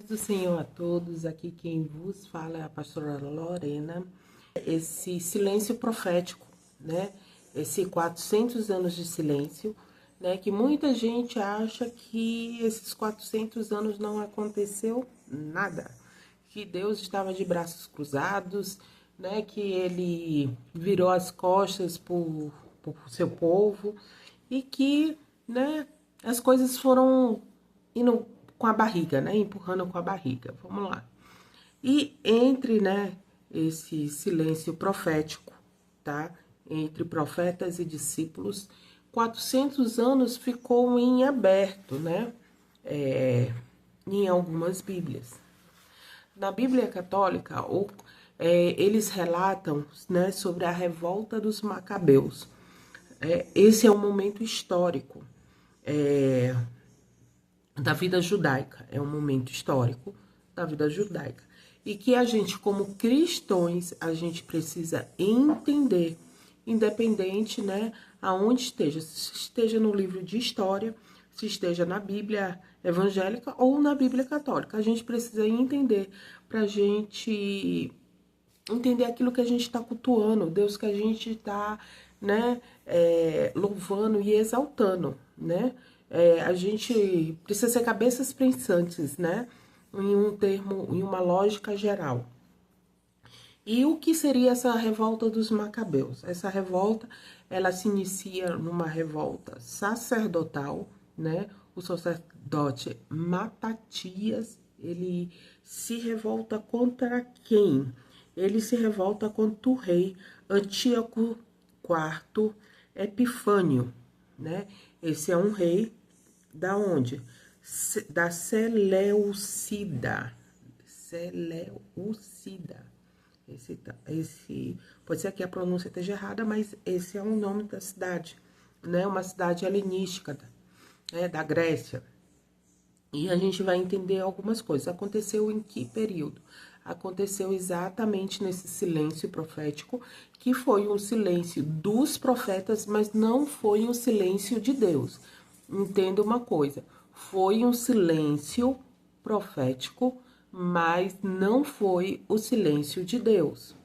Do Senhor a todos, aqui quem vos fala é a pastora Lorena. Esse silêncio profético, né? Esse 400 anos de silêncio, né? Que muita gente acha que esses 400 anos não aconteceu nada. Que Deus estava de braços cruzados, né? Que ele virou as costas por seu povo e que, né? As coisas foram indo com a barriga, né? Empurrando com a barriga. Vamos lá. E entre, né, esse silêncio profético, tá? Entre profetas e discípulos, 400 anos ficou em aberto, né? Em algumas Bíblias. Na Bíblia Católica, eles relatam, né, sobre a revolta dos Macabeus. Esse é um momento histórico. Da vida judaica, é um momento histórico da vida judaica. E que a gente, como cristãos, a gente precisa entender, independente, né, aonde esteja, se esteja no livro de história, se esteja na Bíblia evangélica ou na Bíblia católica. A gente precisa entender para a gente entender aquilo que a gente está cultuando, Deus que a gente está, né, louvando e exaltando, né? A gente precisa ser cabeças pensantes, né? Em um termo, em uma lógica geral. E o que seria essa revolta dos Macabeus? Essa revolta, ela se inicia numa revolta sacerdotal, né? O sacerdote Matatias, ele se revolta contra quem? Ele se revolta contra o rei Antíoco IV Epifânio, né? Esse é um rei da onde? Da Seleucida. Seleucida. Esse pode ser que a pronúncia esteja errada, mas esse é o nome da cidade, né? Uma cidade helenística, né? Da Grécia. E a gente vai entender algumas coisas. Aconteceu em que período? Aconteceu exatamente nesse silêncio profético, que foi um silêncio dos profetas, mas não foi um silêncio de Deus. Entenda uma coisa, foi um silêncio profético, mas não foi o silêncio de Deus.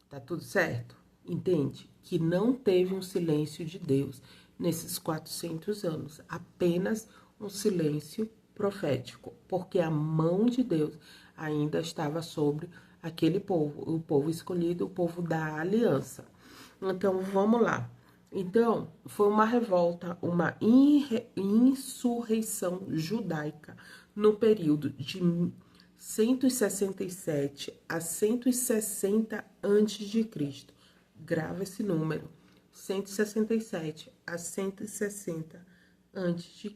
Tá tudo certo? Entende? Que não teve um silêncio de Deus nesses 400 anos, apenas um silêncio profético, porque a mão de Deus ainda estava sobre aquele povo, o povo escolhido, o povo da aliança. Então, vamos lá. Então, foi uma revolta, uma insurreição judaica no período de 167 a 160 a.C. Grava esse número, 167 a 160 a.C.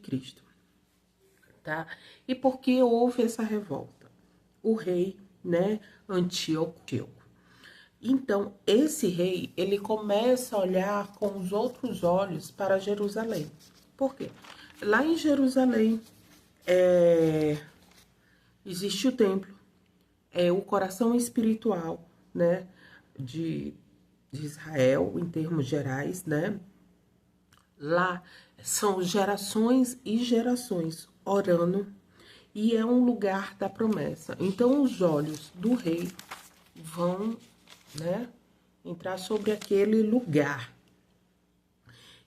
Tá? E por que houve essa revolta? O rei, né, Antíoco. Então, esse rei, ele começa a olhar com os outros olhos para Jerusalém. Por quê? Lá em Jerusalém, existe o templo, o coração espiritual, né, de Israel, em termos gerais, né? Lá são gerações e gerações orando, e é um lugar da promessa. Então, os olhos do rei vão, né, entrar sobre aquele lugar.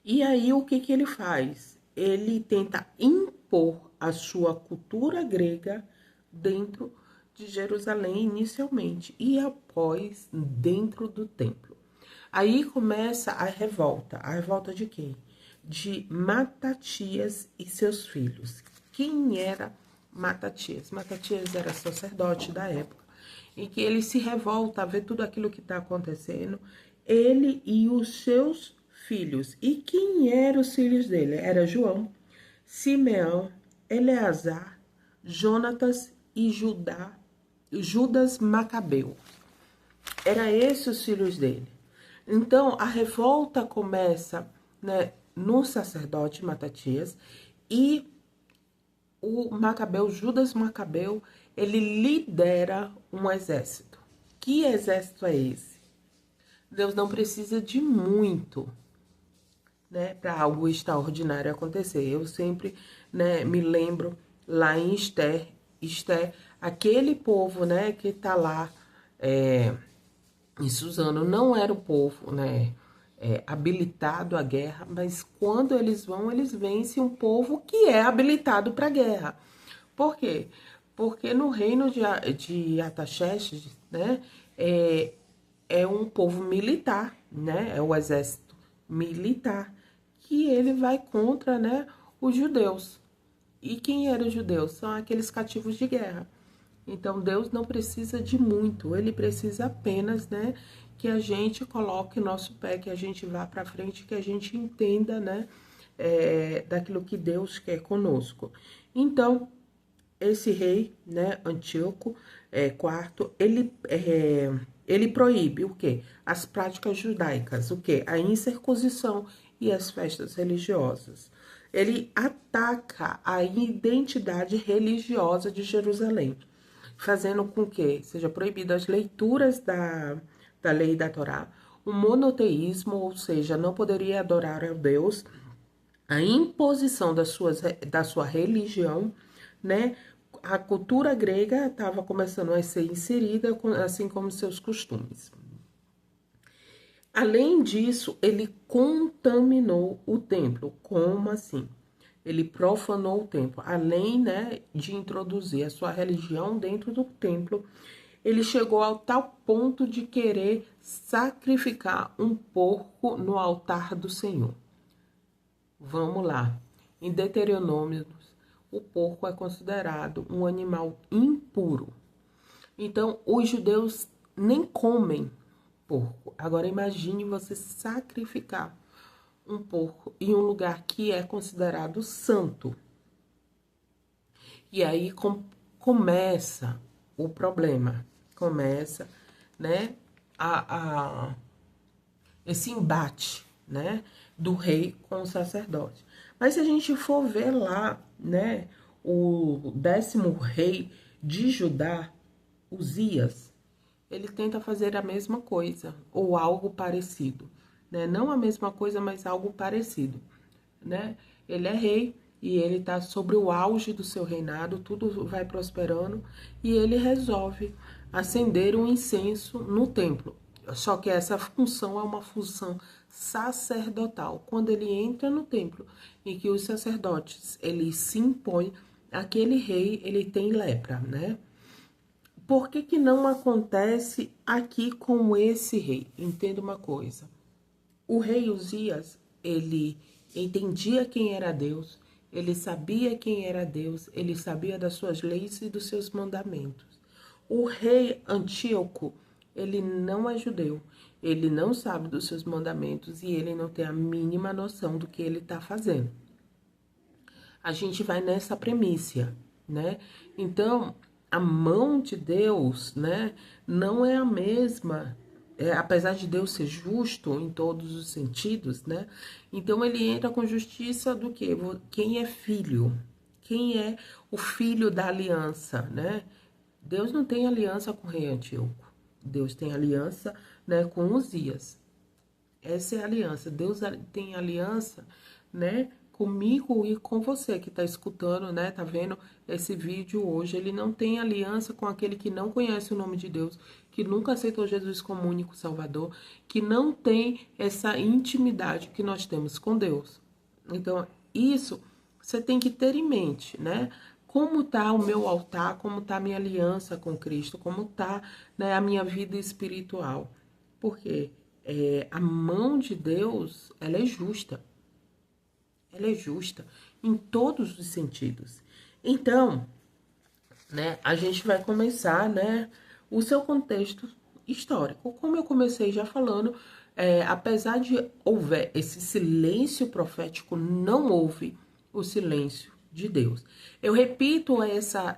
E aí, o que ele faz? Ele tenta impor a sua cultura grega dentro de Jerusalém inicialmente e após dentro do templo. Aí começa a revolta. A revolta de quem? De Matatias e seus filhos. Quem era Matatias? Matatias era sacerdote da época, em que ele se revolta a ver tudo aquilo que está acontecendo, ele e os seus filhos. E quem eram os filhos dele? Era João, Simeão, Eleazar, Jonatas e Judas Macabeu. Era esses os filhos dele. Então, a revolta começa, né, no sacerdote Matatias, e o Macabeu, Judas Macabeu, ele lidera um exército. Que exército é esse? Deus não precisa de muito, né, para algo extraordinário acontecer. Eu sempre, né, me lembro lá em Esther, Isto é, aquele povo, né, que tá lá em Suzano, não era o povo, né, habilitado à guerra, mas quando eles vão, eles vencem um povo que é habilitado para a guerra. Por quê? Porque no reino de Ataxerxes, né, é um povo militar, né, é o exército militar, que ele vai contra, né, os judeus. E quem eram os judeus? São aqueles cativos de guerra. Então Deus não precisa de muito, ele precisa apenas, né, que a gente coloque nosso pé, que a gente vá para frente, que a gente entenda, né, daquilo que Deus quer conosco. Então, esse rei, né, Antíoco IV, ele proíbe o quê? As práticas judaicas, o quê? A incircuncisão e as festas religiosas. Ele ataca a identidade religiosa de Jerusalém, fazendo com que seja proibida as leituras da lei da Torá, o monoteísmo, ou seja, não poderia adorar a Deus, a imposição da sua religião, né? A cultura grega estava começando a ser inserida, assim como seus costumes. Além disso, ele contaminou o templo. Como assim? Ele profanou o templo. Além, né, de introduzir a sua religião dentro do templo, ele chegou ao tal ponto de querer sacrificar um porco no altar do Senhor. Vamos lá. Em Deuteronômio, o porco é considerado um animal impuro. Então, os judeus nem comem porco. Agora, imagine você sacrificar um porco em um lugar que é considerado santo. E aí começa o problema. Começa, né, esse embate, né, do rei com o sacerdote. Mas se a gente for ver lá, né, o 10º rei de Judá, Uzias, ele tenta fazer a mesma coisa, ou algo parecido, né? Não a mesma coisa, mas algo parecido, né? Ele é rei e ele está sobre o auge do seu reinado, tudo vai prosperando, e ele resolve acender um incenso no templo. Só que essa função é uma função sacerdotal. Quando ele entra no templo e que os sacerdotes, eles se impõem, aquele rei, ele tem lepra, né? Por que não acontece aqui com esse rei? Entenda uma coisa. O rei Uzias, ele entendia quem era Deus, ele sabia quem era Deus, ele sabia das suas leis e dos seus mandamentos. O rei Antíoco, ele não é judeu, ele não sabe dos seus mandamentos e ele não tem a mínima noção do que ele está fazendo. A gente vai nessa premissa, né? Então, a mão de Deus, né, não é a mesma, apesar de Deus ser justo em todos os sentidos, né? Então ele entra com justiça do quê? Quem é filho? Quem é o filho da aliança, né? Deus não tem aliança com o rei Antíoco. Deus tem aliança, né, com Uzias. Essa é a aliança. Deus tem aliança, né, comigo e com você que está escutando, né, tá vendo esse vídeo hoje. Ele não tem aliança com aquele que não conhece o nome de Deus, que nunca aceitou Jesus como único Salvador, que não tem essa intimidade que nós temos com Deus. Então, isso você tem que ter em mente, né? Como tá o meu altar, como tá a minha aliança com Cristo, como tá, né, a minha vida espiritual. Porque a mão de Deus, ela é justa. Ela é justa em todos os sentidos. Então, né, a gente vai começar, né, o seu contexto histórico. Como eu comecei já falando, apesar de houver esse silêncio profético, não houve o silêncio de Deus. Eu repito essa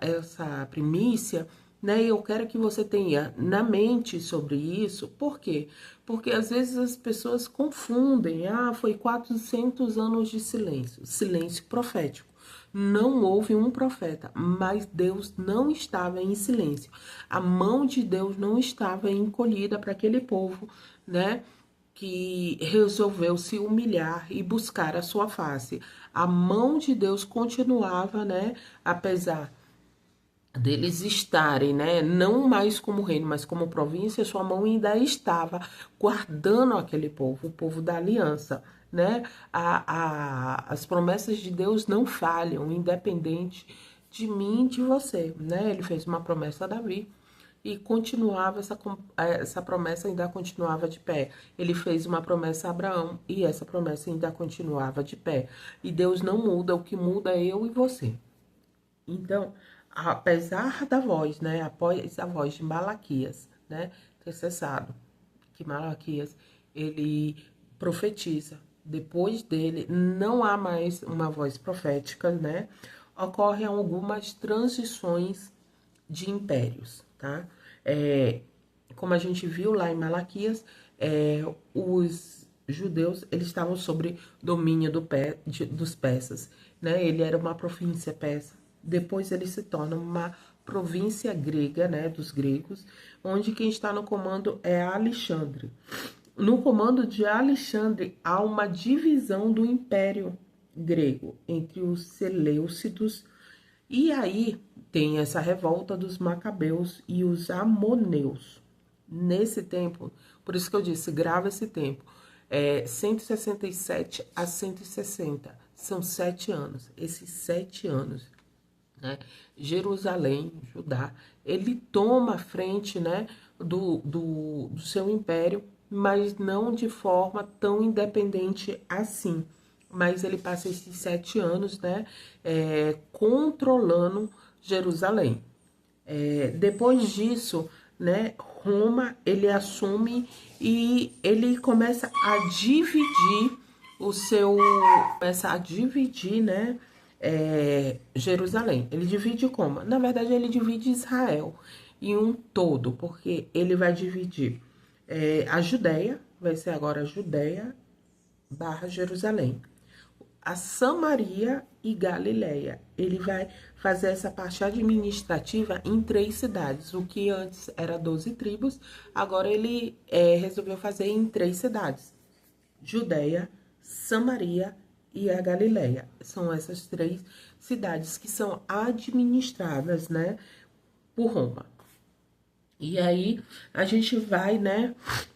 primícia, né? Eu quero que você tenha na mente sobre isso. Por quê? Porque às vezes as pessoas confundem. Ah, foi 400 anos de silêncio. Silêncio profético. Não houve um profeta, mas Deus não estava em silêncio. A mão de Deus não estava encolhida para aquele povo, né? Que resolveu se humilhar e buscar a sua face. A mão de Deus continuava, né? Apesar deles estarem, né, não mais como reino, mas como província, sua mão ainda estava guardando aquele povo, o povo da aliança, né? As promessas de Deus não falham, independente de mim e de você, né? Ele fez uma promessa a Davi e continuava essa promessa ainda continuava de pé. Ele fez uma promessa a Abraão e essa promessa ainda continuava de pé. E Deus não muda, o que muda é eu e você. Então, apesar da voz, né, após a voz de Malaquias, né, ter cessado, que Malaquias, ele profetiza, depois dele não há mais uma voz profética, né, ocorrem algumas transições de impérios, tá? Como a gente viu lá em Malaquias, os judeus eles estavam sob domínio dos persas, né? Ele era uma província persa. Depois ele se torna uma província grega, né? Dos gregos, onde quem está no comando é Alexandre. No comando de Alexandre há uma divisão do Império Grego entre os Seleucidos e aí tem essa revolta dos Macabeus e os Amoneus. Nesse tempo, por isso que eu disse, grava esse tempo, 167 a 160, são 7 anos. Esses 7 anos, né, Jerusalém, Judá, ele toma a frente, né, do seu império, mas não de forma tão independente assim. Mas ele passa esses 7 anos, né, controlando Jerusalém. Depois disso, né, Roma ele assume e ele começa a dividir começa a dividir, né, Jerusalém. Ele divide como? Na verdade, ele divide Israel em um todo, porque ele vai dividir a Judéia, vai ser agora Judéia barra Jerusalém, a Samaria e Galileia. Ele vai fazer essa parte administrativa em 3 cidades. O que antes era 12 tribos, agora ele resolveu fazer em 3 cidades. Judéia, Samaria e a Galileia. São essas 3 cidades que são administradas, né, por Roma. E aí a gente vai, né,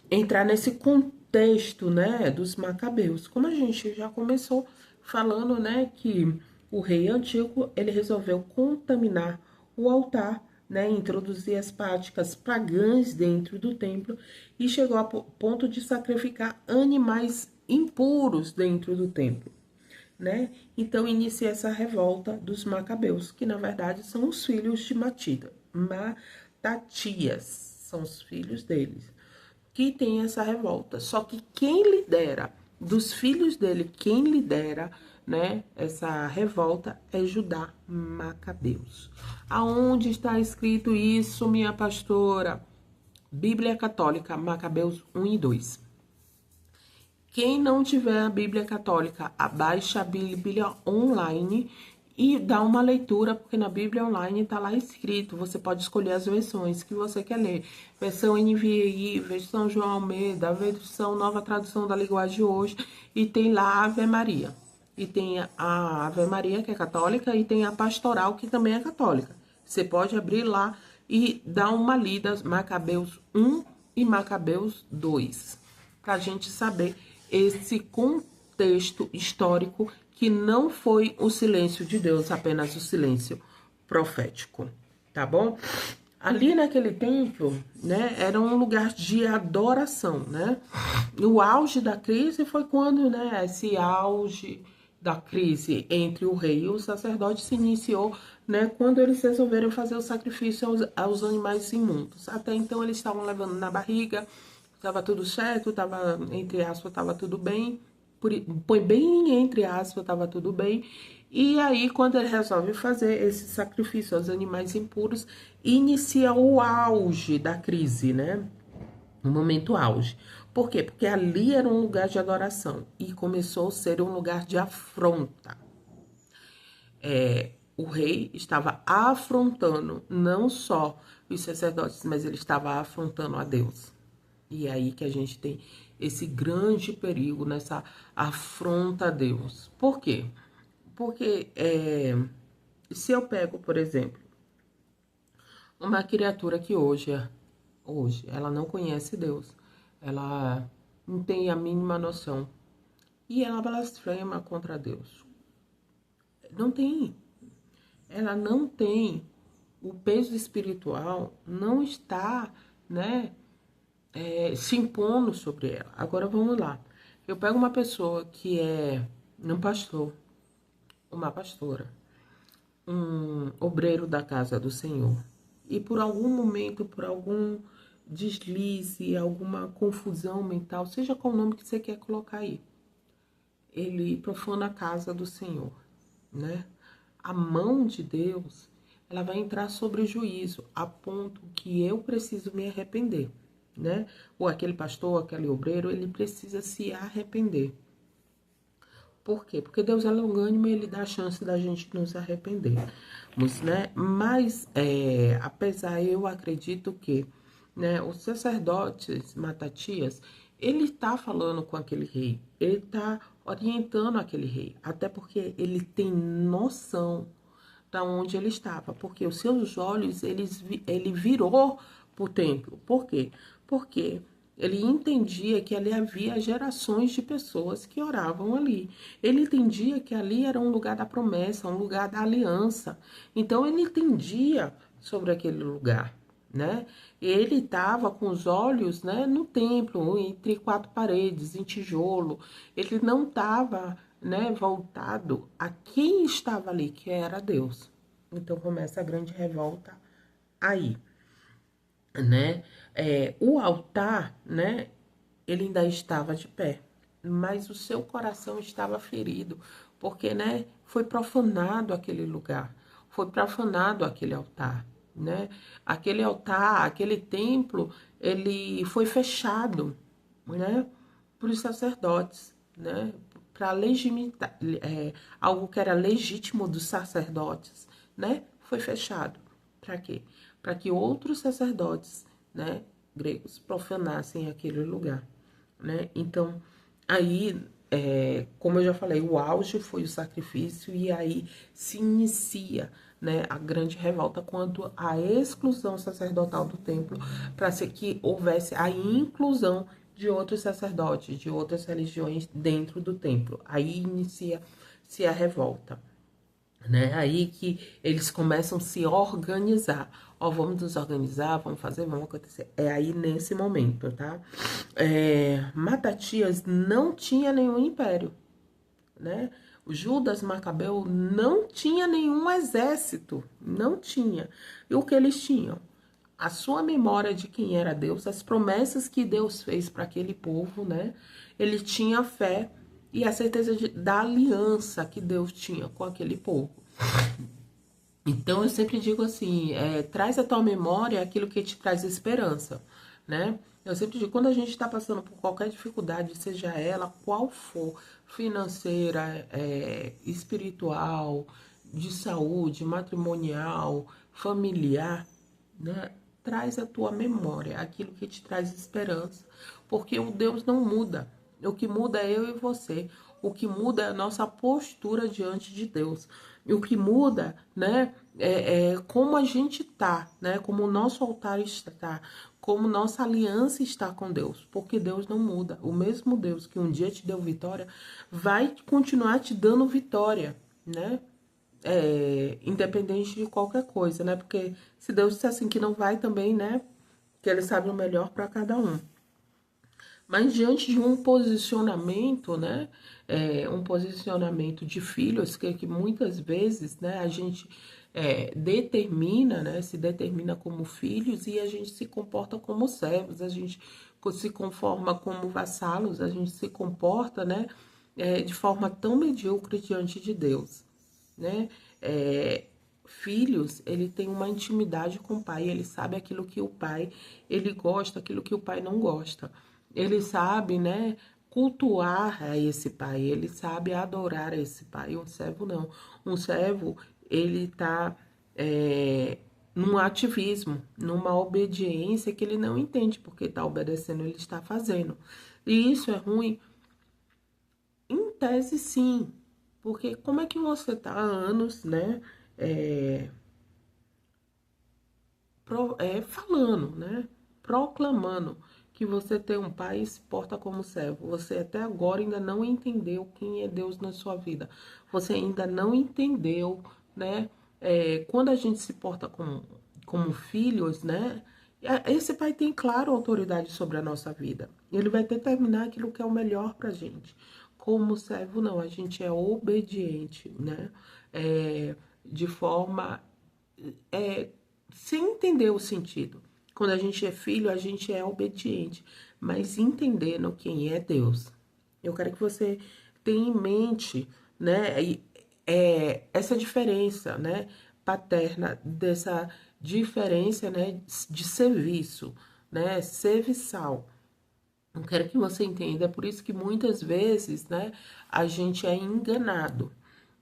entrar nesse contexto, né, dos Macabeus. Como a gente já começou falando, né, que o rei antigo, ele resolveu contaminar o altar, né, introduzir as práticas pagãs dentro do templo e chegou a ponto de sacrificar animais impuros dentro do templo, né? Então inicia essa revolta dos Macabeus, que na verdade são os filhos de Matatias, são os filhos deles, que tem essa revolta. Só que quem lidera, dos filhos dele, quem lidera, né, essa revolta é Judá Macabeus. Aonde está escrito isso, minha pastora? Bíblia Católica, Macabeus 1 e 2. Quem não tiver a Bíblia Católica, abaixa a Bíblia online e dá uma leitura, porque na Bíblia online está lá escrito. Você pode escolher as versões que você quer ler. Versão NVI, versão João Almeida, versão Nova Tradução da Linguagem de Hoje. E tem lá a Ave Maria. E tem a Ave Maria, que é católica, e tem a Pastoral, que também é católica. Você pode abrir lá e dar uma lida, Macabeus 1 e Macabeus 2, para a gente saber esse contexto histórico que não foi o silêncio de Deus, apenas o silêncio profético, tá bom? Ali naquele templo, né, era um lugar de adoração, né? O auge da crise foi quando, né, esse auge da crise entre o rei e o sacerdote se iniciou, né, quando eles resolveram fazer o sacrifício aos animais imundos. Até então eles estavam levando na barriga, estava tudo certo, estava, entre aspas, estava tudo bem, põe bem entre aspas, estava tudo bem. E aí, quando ele resolve fazer esse sacrifício aos animais impuros, inicia o auge da crise, né? Um momento auge. Por quê? Porque ali era um lugar de adoração e começou a ser um lugar de afronta. O rei estava afrontando não só os sacerdotes, mas ele estava afrontando a Deus. E é aí que a gente tem esse grande perigo nessa afronta a Deus. Por quê? Porque se eu pego, por exemplo, uma criatura que hoje ela não conhece Deus, ela não tem a mínima noção e ela blasfema contra Deus. Não tem, ela não tem o peso espiritual, não está, né, se impondo sobre ela. Agora vamos lá. Eu pego uma pessoa que é um pastor, uma pastora, um obreiro da casa do Senhor, e por algum momento, por algum deslize, alguma confusão mental, seja qual o nome que você quer colocar aí, ele profana a casa do Senhor, né? A mão de Deus, ela vai entrar sobre o juízo, a ponto que eu preciso me arrepender, né? Ou aquele pastor, aquele obreiro, ele precisa se arrepender. Por quê? Porque Deus é longânimo e Ele dá a chance da gente nos arrependermos, né? Mas, apesar, eu acredito que, né, o sacerdote Matatias, ele está falando com aquele rei, ele está orientando aquele rei, até porque ele tem noção da onde ele estava, porque os seus olhos, ele virou para o templo. Por quê? Porque ele entendia que ali havia gerações de pessoas que oravam ali. Ele entendia que ali era um lugar da promessa, um lugar da aliança. Então ele entendia sobre aquele lugar, né? Ele estava com os olhos, né, no templo, entre quatro paredes, em tijolo. Ele não estava, né, voltado a quem estava ali, que era Deus. Então começa a grande revolta aí, né? O altar, né, ele ainda estava de pé, mas o seu coração estava ferido, porque, né, foi profanado aquele lugar, foi profanado aquele altar, né? Aquele altar, aquele templo, ele foi fechado, né, para os sacerdotes, né, para legitimar, algo que era legítimo dos sacerdotes, né, foi fechado. Para quê? Para que outros sacerdotes, né, gregos profanassem aquele lugar, né? Então, aí, como eu já falei, o auge foi o sacrifício e aí se inicia, né, a grande revolta quanto à exclusão sacerdotal do templo, para que houvesse a inclusão de outros sacerdotes, de outras religiões dentro do templo. Aí inicia-se a revolta, né? Aí que eles começam a se organizar. Ó, vamos nos organizar, vamos fazer, vamos acontecer. É aí nesse momento, tá? Matatias não tinha nenhum império, né? O Judas Macabeu não tinha nenhum exército, não tinha. E o que eles tinham? A sua memória de quem era Deus, as promessas que Deus fez para aquele povo, né? Ele tinha fé e a certeza da aliança que Deus tinha com aquele povo. Então eu sempre digo assim, traz à tua memória aquilo que te traz esperança, né? Eu sempre digo, quando a gente está passando por qualquer dificuldade, seja ela qual for, financeira, espiritual, de saúde, matrimonial, familiar, né? Traz à tua memória aquilo que te traz esperança, porque o Deus não muda. O que muda é eu e você. O que muda é a nossa postura diante de Deus. E o que muda, né, é como a gente tá, né, como o nosso altar está, como nossa aliança está com Deus, porque Deus não muda. O mesmo Deus que um dia te deu vitória vai continuar te dando vitória, né? Independente de qualquer coisa, né? Porque se Deus disser assim que não vai também, né? Que Ele sabe o melhor para cada um. Mas diante de um posicionamento, né? Um posicionamento de filhos que muitas vezes, né? A gente determina, né? Se determina como filhos e a gente se comporta como servos, a gente se conforma como vassalos, a gente se comporta, né? De forma tão medíocre diante de Deus, né? Filhos, ele tem uma intimidade com o pai, ele sabe aquilo que o pai, ele gosta, aquilo que o pai não gosta. Ele sabe, né, cultuar a esse pai, ele sabe adorar a esse pai. Um servo não. Um servo, ele tá num ativismo, numa obediência que ele não entende porque está obedecendo, ele está fazendo. E isso é ruim? Em tese, sim. Porque como é que você tá há anos, né, falando, né? Proclamando que você tem um pai e se porta como servo. Você até agora ainda não entendeu quem é Deus na sua vida. Você ainda não entendeu, né? Quando a gente se porta como filhos, né? Esse pai tem, claro, autoridade sobre a nossa vida. Ele vai determinar aquilo que é o melhor pra gente. Como servo, não. A gente é obediente, né? De forma sem entender o sentido. Quando a gente é filho, a gente é obediente, mas entendendo quem é Deus. Eu quero que você tenha em mente, né, essa diferença, né, paterna, dessa diferença, né, de serviço, né, serviçal. Eu quero que você entenda, é por isso que muitas vezes, né, a gente é enganado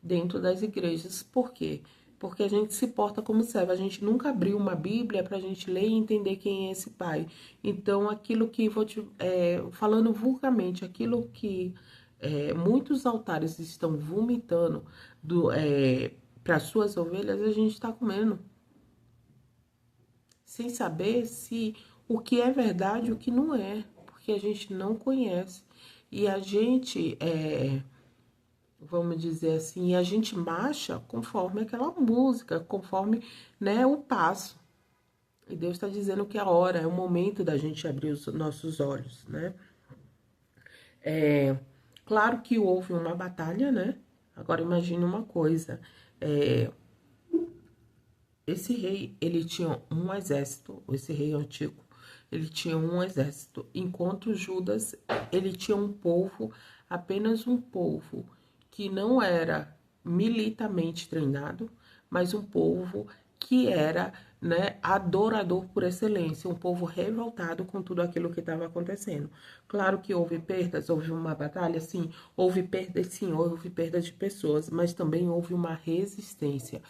dentro das igrejas. Por quê? Porque a gente se porta como servo. A gente nunca abriu uma Bíblia para a gente ler e entender quem é esse pai. Então, aquilo que falando vulgarmente, aquilo que muitos altares estão vomitando para suas ovelhas, a gente está comendo, sem saber se o que é verdade e o que não é, porque a gente não conhece. E a gente, vamos dizer assim, a gente marcha conforme aquela música, conforme, né, o passo. E Deus está dizendo que a hora, é o momento da gente abrir os nossos olhos, né? Claro que houve uma batalha, né? Agora imagine uma coisa, esse rei, ele tinha um exército, esse rei antigo, ele tinha um exército, enquanto Judas, ele tinha um povo, apenas um povo, que não era militarmente treinado, mas um povo que era, né, adorador por excelência, um povo revoltado com tudo aquilo que estava acontecendo. Claro que houve perdas, houve uma batalha, sim, houve perdas de pessoas, mas também houve uma resistência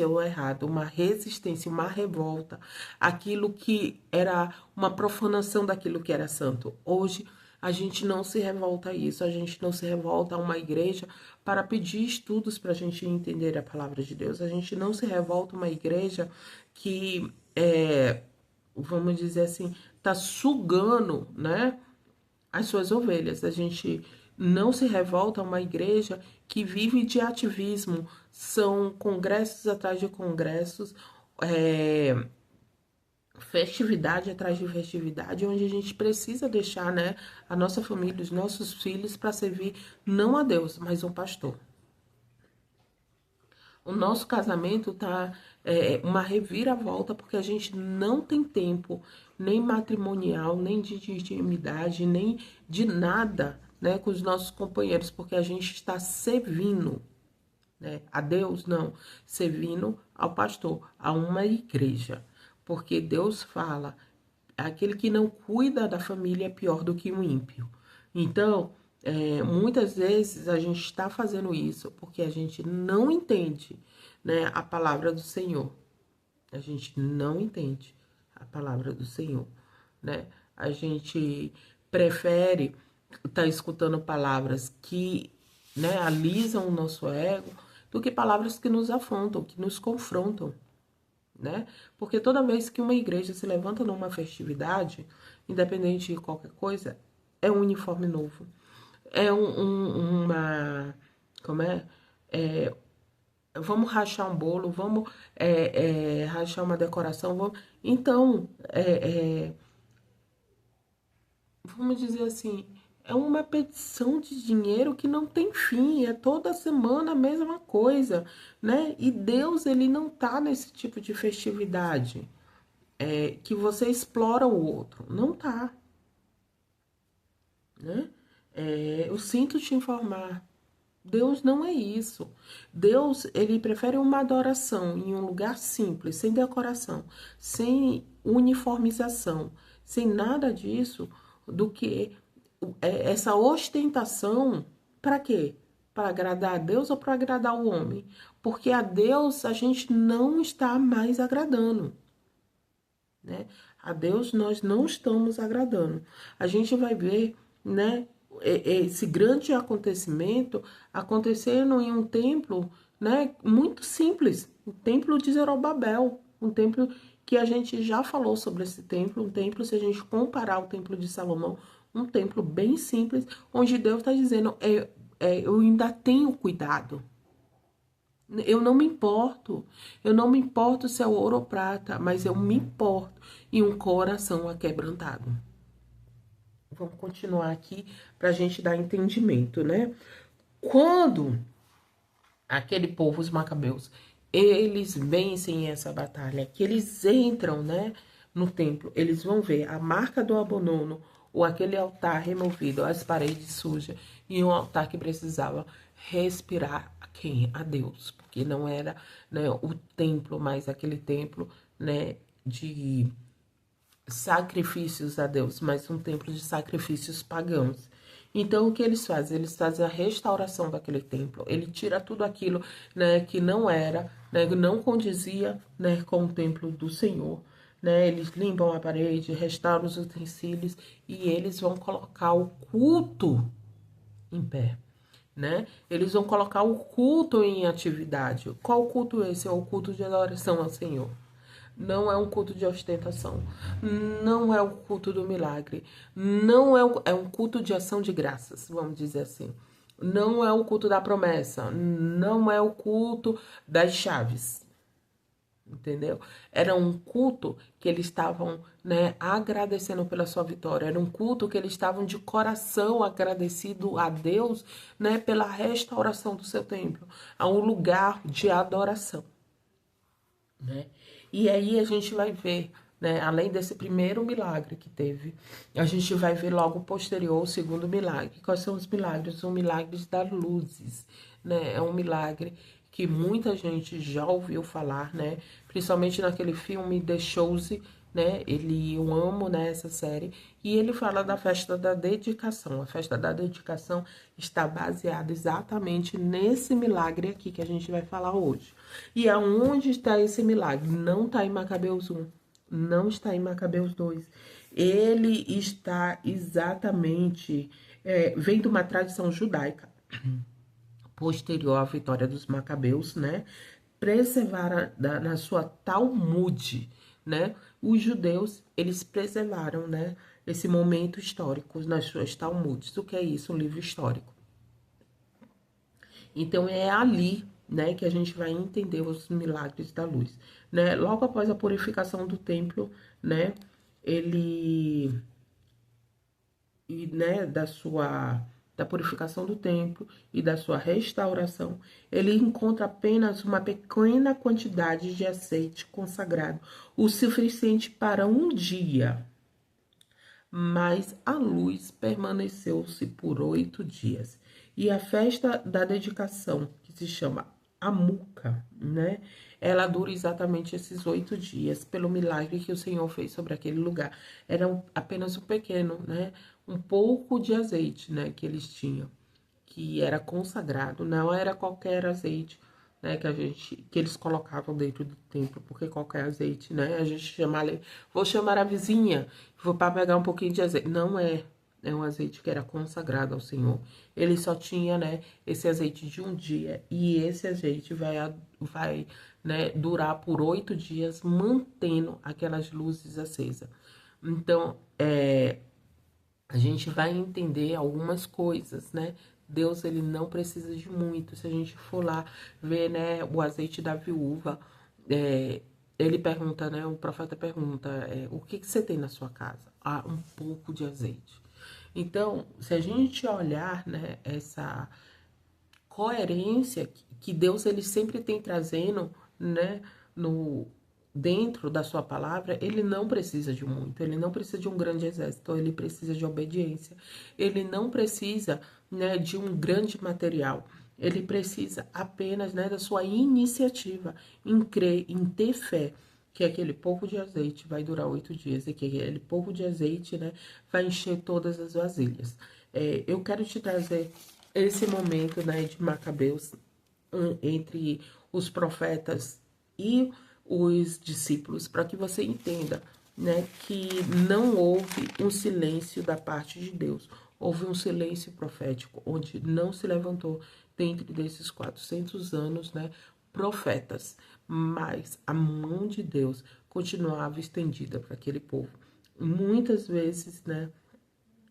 ao errado, uma resistência, uma revolta, aquilo que era uma profanação daquilo que era santo. Hoje, a gente não se revolta a isso, a gente não se revolta a uma igreja para pedir estudos para a gente entender a palavra de Deus. A gente não se revolta a uma igreja que, vamos dizer assim, está sugando, né, as suas ovelhas. A gente não se revolta a uma igreja que vive de ativismo. São congressos atrás de congressos, festividade atrás de festividade, onde a gente precisa deixar, né, a nossa família, os nossos filhos para servir não a Deus, mas um pastor. O nosso casamento tá uma reviravolta porque a gente não tem tempo nem matrimonial, nem de intimidade, nem de nada, né, com os nossos companheiros, porque a gente está servindo, né, a Deus, não, servindo ao pastor, a uma igreja. Porque Deus fala, aquele que não cuida da família é pior do que um ímpio. Então, muitas vezes a gente está fazendo isso porque a gente não entende, né, a palavra do Senhor. A gente não entende a palavra do Senhor, né? A gente prefere estar escutando palavras que, né, alisam o nosso ego do que palavras que nos afrontam, que nos confrontam, né? Porque toda vez que uma igreja se levanta numa festividade, independente de qualquer coisa, é um uniforme novo. É como vamos rachar um bolo, vamos rachar uma decoração, então, vamos dizer assim, é uma petição de dinheiro que não tem fim, é toda semana a mesma coisa, né? E Deus, ele não tá nesse tipo de festividade, que você explora o outro, não tá, né? Eu sinto te informar, Deus não é isso. Deus, ele prefere uma adoração em um lugar simples, sem decoração, sem uniformização, sem nada disso, do que essa ostentação. Para quê? Para agradar a Deus ou para agradar o homem? Porque a Deus a gente não está mais agradando, né? A Deus nós não estamos agradando. A gente vai ver, né, esse grande acontecimento acontecendo em um templo, né, muito simples, o templo de Zorobabel. Um templo que a gente já falou sobre esse templo, um templo, se a gente comparar o templo de Salomão, um templo bem simples, onde Deus está dizendo, eu ainda tenho cuidado. Eu não me importo se é ouro ou prata, mas eu me importo em um coração aquebrantado. Vamos continuar aqui para a gente dar entendimento, né? Quando aquele povo, os macabeus, eles vencem essa batalha, que eles entram, né, no templo, eles vão ver a marca do abandono, ou aquele altar removido, as paredes sujas, e um altar que precisava respirar a quem? A Deus, porque não era, né, o templo, mas aquele templo, né, de sacrifícios a Deus, mas um templo de sacrifícios pagãos. Então, o que eles fazem? Eles fazem a restauração daquele templo. Ele tira tudo aquilo, né, que não era, né, não condizia, né, com o templo do Senhor. Né? Eles limpam a parede, restauram os utensílios e eles vão colocar o culto em pé. Né? Eles vão colocar o culto em atividade. Qual culto esse? É o culto de adoração ao Senhor. Não é um culto de ostentação. Não é o culto do milagre. Não é um culto de ação de graças, vamos dizer assim. Não é o culto da promessa. Não é o culto das chaves. Entendeu? Era um culto que eles estavam, né, agradecendo pela sua vitória. Era um culto que eles estavam de coração agradecido a Deus, né, pela restauração do seu templo. A um lugar de adoração. Né? E aí a gente vai ver, né, além desse primeiro milagre que teve, a gente vai ver logo posterior o segundo milagre. Quais são os milagres? São milagres das luzes, né? É um milagre que muita gente já ouviu falar, né? Principalmente naquele filme The Chosen, né? Eu amo, né, essa série. E ele fala da festa da dedicação. A festa da dedicação está baseada exatamente nesse milagre aqui que a gente vai falar hoje. E aonde está esse milagre? Não está em Macabeus 1, não está em Macabeus 2. Ele está exatamente, vem de uma tradição judaica posterior à vitória dos Macabeus, né? Preservaram na sua Talmud, né? Os judeus, eles preservaram, né, esse momento histórico nas suas Talmuds. O que é isso? Um livro histórico. Então é ali, né, que a gente vai entender os milagres da luz, né? Logo após a purificação do templo, né, né, da purificação do templo e da sua restauração, ele encontra apenas uma pequena quantidade de azeite consagrado, o suficiente para um dia. Mas a luz permaneceu-se por 8 dias. E a festa da dedicação, que se chama Amuca, né? Ela dura exatamente esses 8 dias, pelo milagre que o Senhor fez sobre aquele lugar. Era apenas um pequeno, né? Um pouco de azeite, né? Que eles tinham, que era consagrado, não era qualquer azeite, né, que eles colocavam dentro do templo, porque qualquer azeite, né, a gente chama ali, vou chamar a vizinha, vou para pegar um pouquinho de azeite. Não é um azeite que era consagrado ao Senhor. Ele só tinha, né, esse azeite de um dia, e esse azeite vai, né, durar por 8 dias, mantendo aquelas luzes acesas. Então, a gente vai entender algumas coisas, né? Deus, ele não precisa de muito. Se a gente for lá ver, né, o azeite da viúva, ele pergunta, né, o profeta pergunta, o que você tem na sua casa? Ah, um pouco de azeite. Então, se a gente olhar, né, essa coerência que Deus, ele sempre tem trazendo, né, dentro da sua palavra, ele não precisa de muito, ele não precisa de um grande exército, ele precisa de obediência, ele não precisa, né, de um grande material, ele precisa apenas, né, da sua iniciativa, em crer, em ter fé, que aquele pouco de azeite vai durar 8 dias e que aquele pouco de azeite, né, vai encher todas as vasilhas. Eu quero te trazer esse momento, né, de Macabeus, entre os profetas e os discípulos, para que você entenda, né, que não houve um silêncio da parte de Deus, houve um silêncio profético, onde não se levantou dentro desses 400 anos, né, profetas, mas a mão de Deus continuava estendida para aquele povo. Muitas vezes, né,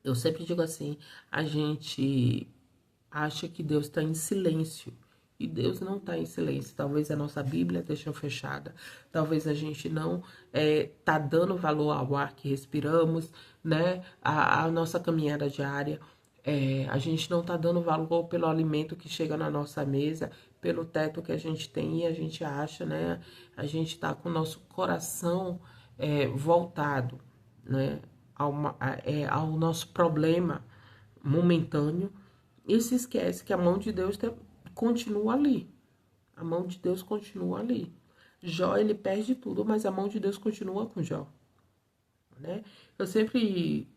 eu sempre digo assim, a gente acha que Deus está em silêncio. E Deus não está em silêncio. Talvez a nossa Bíblia esteja fechada. Talvez a gente não tá dando valor ao ar que respiramos, né? A nossa caminhada diária. A gente não está dando valor pelo alimento que chega na nossa mesa, pelo teto que a gente tem e a gente acha, né? A gente está com o nosso coração voltado, né? Ao nosso problema momentâneo e se esquece que a mão de Deus continua ali. A mão de Deus continua ali. Jó, ele perde tudo, mas a mão de Deus continua com Jó. Né? Eu sempre,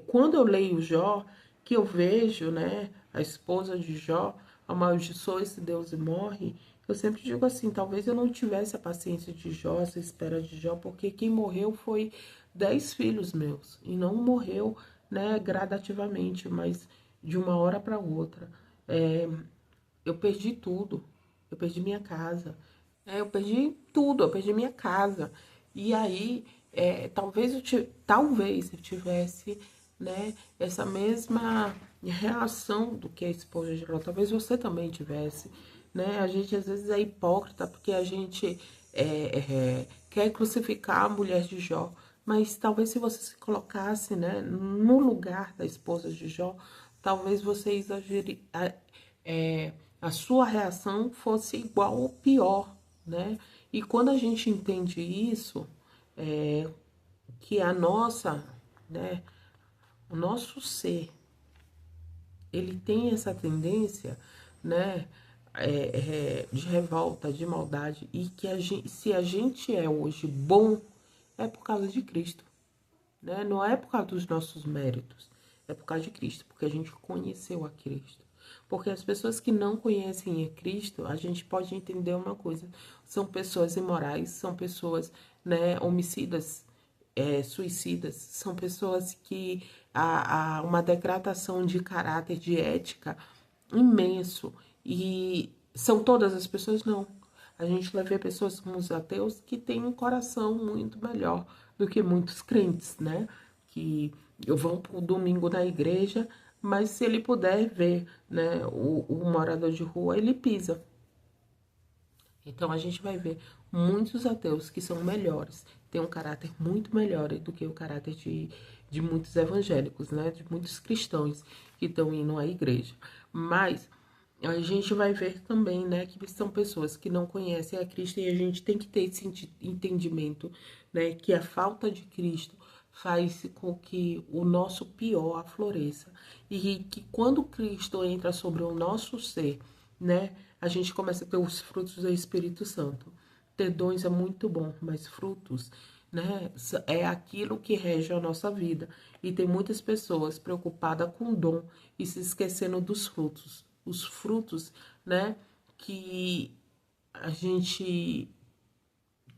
quando eu leio Jó, que eu vejo, né, a esposa de Jó amaldiçoa esse Deus e morre, eu sempre digo assim, talvez eu não tivesse a paciência de Jó, essa espera de Jó, porque quem morreu foi 10 filhos meus, e não morreu, né, gradativamente, mas de uma hora para outra. Eu perdi tudo, eu perdi minha casa, eu perdi tudo, eu perdi minha casa. E aí, talvez eu tivesse, né, essa mesma reação do que a esposa de Ló. Talvez você também tivesse, né? A gente às vezes é hipócrita porque a gente quer crucificar a mulher de Jó. Mas talvez se você se colocasse, né, no lugar da esposa de Jó, talvez você a sua reação fosse igual ou pior, né? E quando a gente entende isso, que a nossa, né, o nosso ser, ele tem essa tendência, né, de revolta, de maldade, e que se a gente é hoje bom, é por causa de Cristo, né? Não é por causa dos nossos méritos, é por causa de Cristo, porque a gente conheceu a Cristo. Porque as pessoas que não conhecem a Cristo, a gente pode entender uma coisa, são pessoas imorais, são pessoas, né, homicidas, suicidas, são pessoas que há uma degradação de caráter, de ética imenso. E são todas as pessoas? Não. A gente vai ver pessoas como os ateus que têm um coração muito melhor do que muitos crentes, né? Que vão pro domingo na igreja, mas se ele puder ver, né, o morador de rua, ele pisa. Então a gente vai ver muitos ateus que são melhores, têm um caráter muito melhor do que o caráter de muitos evangélicos, né? De muitos cristãos que estão indo à igreja. Mas a gente vai ver também, né, que são pessoas que não conhecem a Cristo e a gente tem que ter esse entendimento, né, que a falta de Cristo faz com que o nosso pior afloreça e que quando Cristo entra sobre o nosso ser, né, a gente começa a ter os frutos do Espírito Santo. Ter dons é muito bom, mas frutos, né, é aquilo que rege a nossa vida. E tem muitas pessoas preocupadas com o dom e se esquecendo dos frutos. Os frutos, né, que a gente...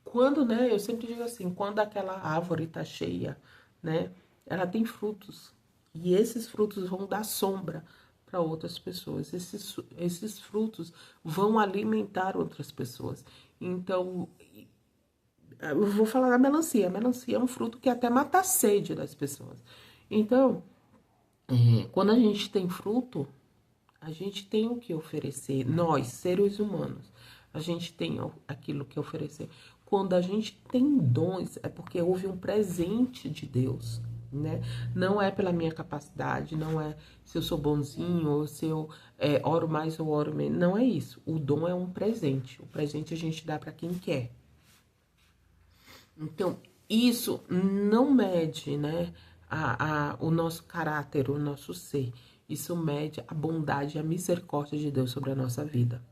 Quando, né, eu sempre digo assim, quando aquela árvore tá cheia, né, ela tem frutos. E esses frutos vão dar sombra para outras pessoas. Esses frutos vão alimentar outras pessoas. Então, eu vou falar da melancia. A melancia é um fruto que até mata a sede das pessoas. Então, quando a gente tem fruto, a gente tem o que oferecer. Nós, seres humanos, a gente tem aquilo que oferecer. Quando a gente tem dons, é porque houve um presente de Deus, né? Não é pela minha capacidade, não é se eu sou bonzinho ou se eu oro mais ou oro menos. Não é isso. O dom é um presente. O presente a gente dá para quem quer. Então, isso não mede, né, o nosso caráter, o nosso ser. Isso mede a bondade e a misericórdia de Deus sobre a nossa vida.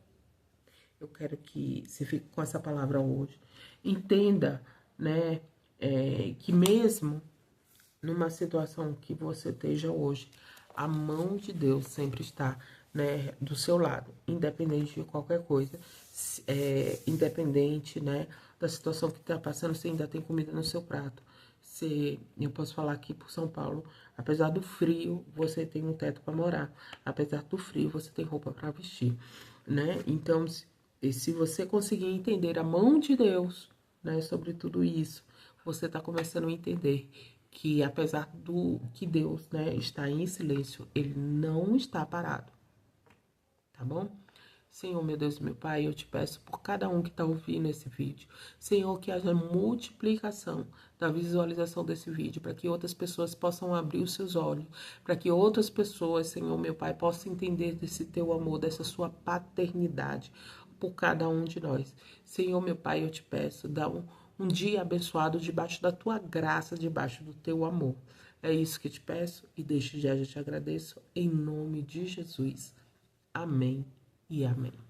Eu quero que você fique com essa palavra hoje. Entenda, né, que mesmo numa situação que você esteja hoje, a mão de Deus sempre está, né, do seu lado, independente de qualquer coisa, independente, né, da situação que está passando, você ainda tem comida no seu prato. Eu posso falar aqui por São Paulo, apesar do frio, você tem um teto para morar. Apesar do frio, você tem roupa para vestir, né? Então, E se você conseguir entender a mão de Deus, né, sobre tudo isso, você está começando a entender que apesar do que Deus, né, está em silêncio, ele não está parado, tá bom? Senhor, meu Deus, meu Pai, eu te peço por cada um que está ouvindo esse vídeo. Senhor, que haja multiplicação da visualização desse vídeo, para que outras pessoas possam abrir os seus olhos, para que outras pessoas, Senhor, meu Pai, possam entender desse teu amor, dessa sua paternidade por cada um de nós. Senhor, meu Pai, eu te peço, dá um dia abençoado debaixo da tua graça, debaixo do teu amor. É isso que te peço e desde já te agradeço, em nome de Jesus. Amém e amém.